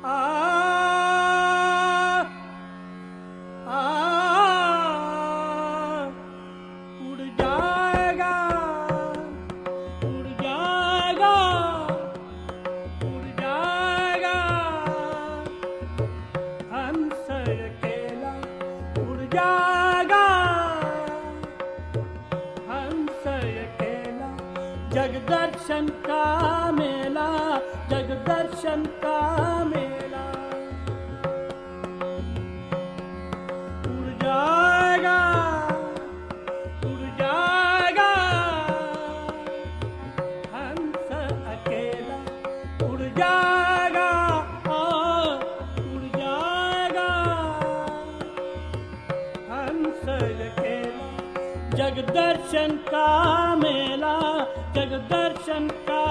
आ आ उड़ जाएगा, उड़ जाएगा, उड़ जाएगा हंस अकेला, उड़ जाएगा हंस अकेला। जगदर्शन का मेला, जगदर्शन का मेला। उड़ जाएगा, उड़ जाएगा हंस अकेला, उड़ जाएगा, उड़ जाएगा हंस अकेला। जगदर्शन का मेला, जगदर्शन का